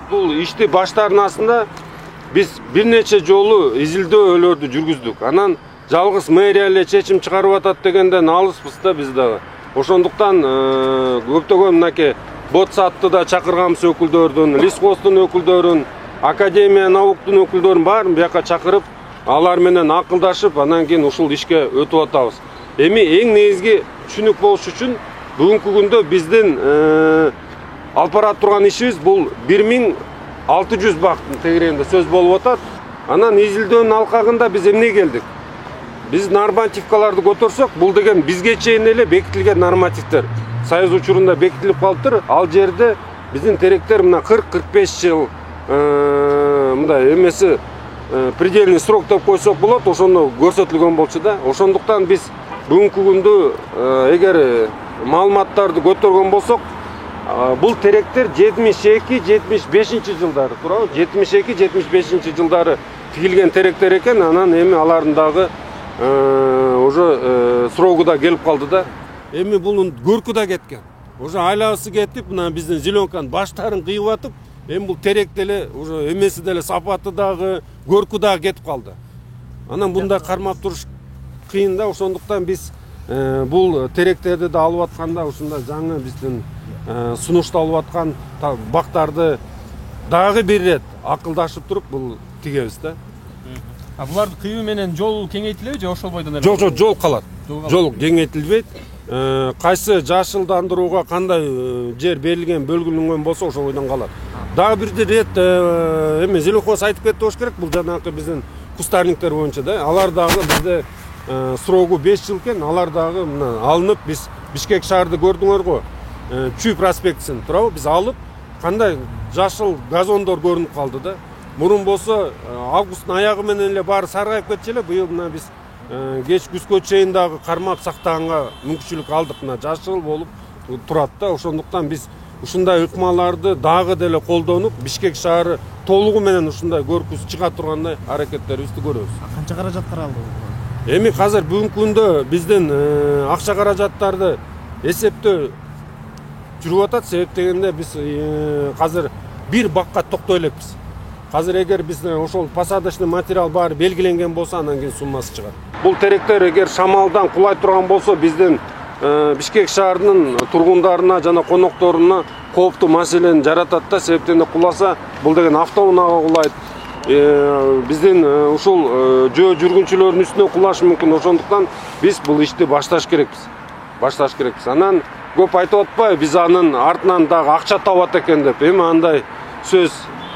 бул ишти баштарынасында биз бир нече жолу изилдөөлөрдү жүргүздүк. Анан жалгыз мэрия эле чечим чыгарып атат дегенден алыспыз да биз дагы. Ошондуктан көптөгөн мынакей ботсатты да чакырганбыз өкүлдөрдүн, лисхоздун өкүлдөрүн, академия науктун өкүлдөрүн баарын бияка чакырып, алар менен акылдашып, анан кийин ушул ишке өтүп атабыз. Эми эң негизги түшүнүк болуш үчүн бүгүнкү күндө биздин алып бара турган ишибиз бул 1600 бактын тегерегинде сөз болуп атат. Анан изилдөөнүн алкагында биз эмне келдик? Биз нормативкаларды көтөрсөк, бул деген бизге чейин эле бекитилген нормативдер. Союз учурунда бекитилип калыптыр. Ал жерде биздин теректер мына 40-45 жыл мындай эмеси предельный срок деп койсок болот, ошондо көрсөтүлгөн болчу да. Ошондуктан биз бүгүнкү күндө эгер маалыматтарды көтөргөн болсок, бул теректер 72-75 жылдары туурабы? 72-75 жылдары тигилген теректер экен, анан эми алардын дагы уже срогу да келип калды да. Эми бул көркү да кеткен. Уже айлабысы кетип, мына биздин зеленканын баштарын кыйып атып, эми бул терек деле уже эмеси деле сапаты дагы, көркү дагы кетип калды. Анан мындай кармап туруш кыйын да, ошондуктан биз бул теректерди да алып атканда ушундай жаңы биздин сунушталып аткан бактарды дагы бир ирет акылдашып туруп бул тигебиз да. Буларды кыюу менен жол кеңейтилеби же ошол бойдон эле? Жок, жол калат. Жол кеңейтилбейт. Кайсы жашылдандырууга кандай жер берилген, бөлгүлөнгөн болсо ошол бойдон калат. Дагы бир ирет эме Зеленхоз айтып кетти болуш керек, бул жанагы биздин кустарниктер боюнча да. Алар дагы бизде срогу 5 жыл экен, алар дагы мына алынып, биз Бишкек шаарды көрдүңөр го. Чүй проспектисин туурабы? Биз алып, кандай жашыл газондор көрүнүп калды да. Мурун болсо августтун аягы менен эле баары саргайып кетчү эле. Быйыл мына биз кеч күзгө чейин дагы кармап сактаганга мүмкүнчүлүк алдык. Мына жашыл болуп турат да. Ошондуктан биз ушундай ыкмаларды дагы деле колдонуп, Бишкек шаары толугу менен ушундай көркүсү чыга тургандай аракеттерибизди көрөбүз. Канча каражат каралды? Эми азыр бүгүнкү күндө биздин акча каражаттарды эсептөө жүрүп атат. Себеп дегенде биз азыр бир бакка токтой элекпиз. Азыр эгер биз ошол посадочный материал баары белгиленген болсо, анан кийин суммасы чыгат. Бул теректер эгер шамалдан кулай турган болсо, биздин Бишкек шаарынын тургундарына жана конокторуна кооптуу маселени жаратат да. Себептен куласа, бул деген автоунаага кулайт. Биздин ушул жөө жүргүнчүлөрдүн үстүнө кулашы мүмкүн. Ошондуктан биз бул ишти башташ керекпиз. Анан көп айтып атпайбы, биз анын артынан дагы акча табат экен деп. Эми андай сөз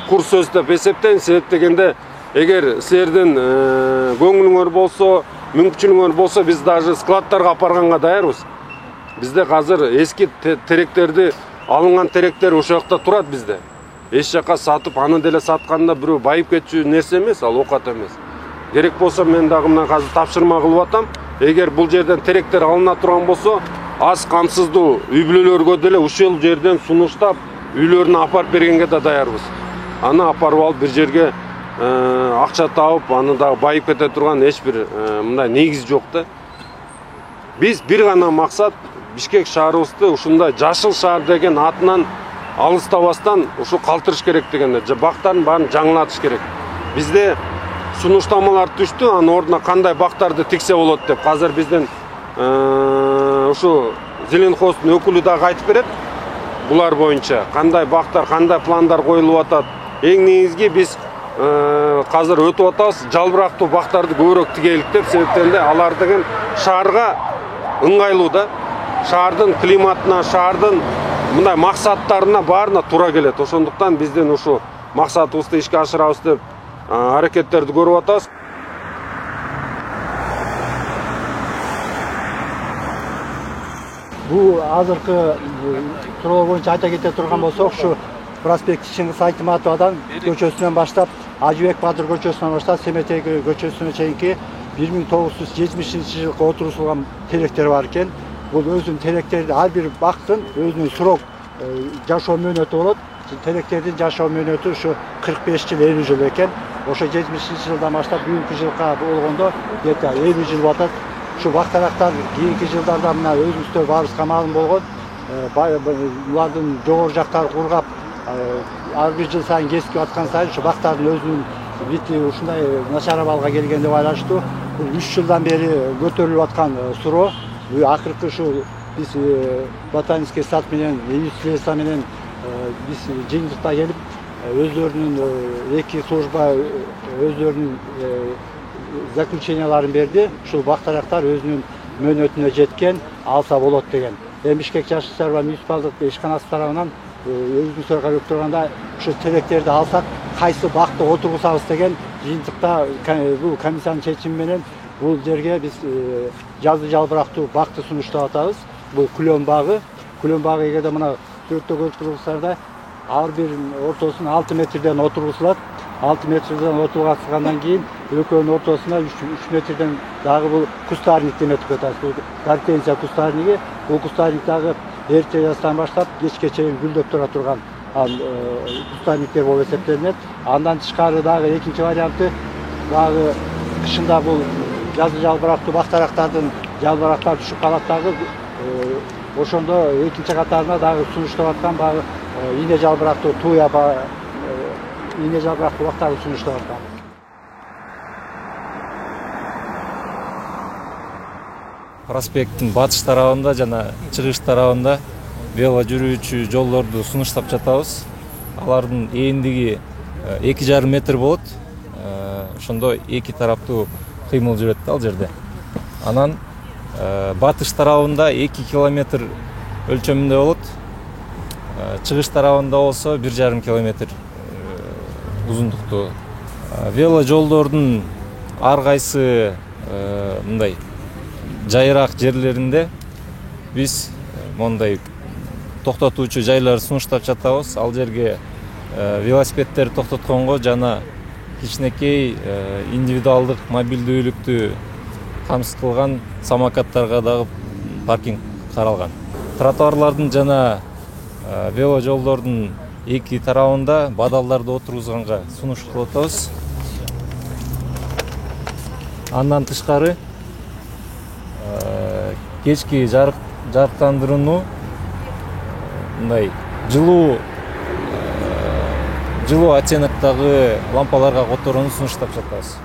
кур сөз деп эсептейм. Себеп дегенде, эгер силердин көңүлүңөр болсо, мүмкүнчүлүгүңөр болсо, биз даже складтарга апарганга даярбыз. Бизде азыр эски теректерди, алынган теректер ошол жакта турат бизде. Эч жака сатып, аны деле сатканда бирөө байып кетчү нерсе эмес, ал окат эмес. Керек болсо мен дагы мына азыр тапшырма кылып атам. Эгер бул жерден теректер алына турган болсо, аз камсыздуу үй бүлөлөргө деле ушул жерден сунуштап, үйлөрүнө апарып бергенге да даярбыз. Аны апарып алып бир жерге акча табып, аны дагы байып кете турган эч бир мындай негиз жок да. Биз бир гана максат Бишкек шаарыбызды ушундай жашыл шаар деген атынан алыстабастан ушу калтырыш керек дегенде, бактардын баарын жаңылатыш керек. Бизде сунуштамалар түштү, анын ордуна кандай бактарды тиксе болот деп. Азыр биздин ушу Зеленхоздун өкүлү дагы айтып берет. Булар боюнча кандай бактар, кандай пландар коюлуп атат. Эң негизги биз азыр өтүп атабыз, жалбырактуу бактарды көбүрөөк тигелик деп. Себептен де алар деген шаарга ыңгайлуу да. Шаардын климатына, шаардын мындай максаттарына баарына туура келет. Ошондуктан биздин ушу максатыбызды ишке ашырабыз деп аракеттерди көрүп атабыз. Бул азыркы суроо боюнча айта кете турган болсок, ушу проспект Чыңгыз Айтматовадан көчөсүнөн баштап, Ажыбек Бадыр көчөсүнөн баштап, Семетек көчөсүнө чейинки 1970 жылкы отурулган теректер бар экен. Бул өзүнүн теректерди, ар бир бактын өзүнүн срок жашоо мөөнөтү болот. Теректердин жашоо мөөнөтү ушу 45 жыл, 50 жыл экен. Ошо 70 жылдан баштап бүгүнкү жылга болгондо где-то 50 жыл батат. Ушу бактарактар кийинки жылдарда мына өзүбүздө баарыбызга маалым болгон. Булардын жогору жактары кургап, ар бир жыл сайын кескип аткан сайын ушу бактардын өзүнүн бити ушундай начар абалга келген деп байланыштуу. Бул 3 жылдан бери көтөрүлүп аткан суроо. Акыркы ушу биз ботанический сад менен индустрия менен биз жыйынтыкта келип өздөрүнүн эки служба өздөрүнүн заключенияларын берди. Ушул бактарактар өзүнүн мөөнөтүнө жеткен, алса болот деген. Бишкек жашыл чарба муниципалдык ишканасы тарабынан өзүбүз көрүп турганда ушу тилектерди алсак кайсы бакты отургузабыз деген жыйынтыкта бул комиссиянын чечими менен бул жерге биз жазы жалбырактуу бакты сунуштап атабыз. Бул күлөн багы. Күлөн багы эгерде мына сүрөттө көрүп турсаңыздар ар бир ортосун 6 метрден отургузулат. 6 метрден отургузгандан кийин экөөнүн ортосуна 3 метрден дагы бул кустарник деметип атабыз. Бул гортензия кустарниги. Бул кустарник дагы эрте жаздан баштап кечке чейин гүлдөп тура турган кустарниктер болуп эсептелинет. Андан тышкары дагы экинчи варианты дагы кышында бул жазы жалбырактуу бактарактардын жалбырактар түшүп калат дагы ошондо экинчи катарына дагы сунуштап аткан багы ийне жалбырактуу туя ийне жалбырактуу бактарды сунуштап аткан. Проспекттин батыш тарабында жана чыгыш тарабында вело жүрүүчү жолдорду сунуштап жатабыз. Алардын ээндиги 2,5 метр болот. Ошондо эки тараптуу кыймыл жүрөт ал жерде. Анан батыш тарабында 2 километр өлчөмүндө болот. Чыгыш тарабында болсо 1,5 километр узундуктуу. Вело жолдордун ар кайсы мындай жайыраак жерлеринде биз мондай токтотуучу жайлар сунуштап жатабыз. Ал жерге велосипедтер токтотконго жана кичинекей индивидуалдык мобилдүүлүктү камсыз кылган самокаттарга дагы паркинг каралган. Тротуарлардын жана вело жолдордун эки тарабында бадалдарды отургузганга сунуш кылып атабыз. Андан тышкары кечки жарыктандырууну мындай жылуу оттенктагы лампаларга которууну сунуштап жатабыз.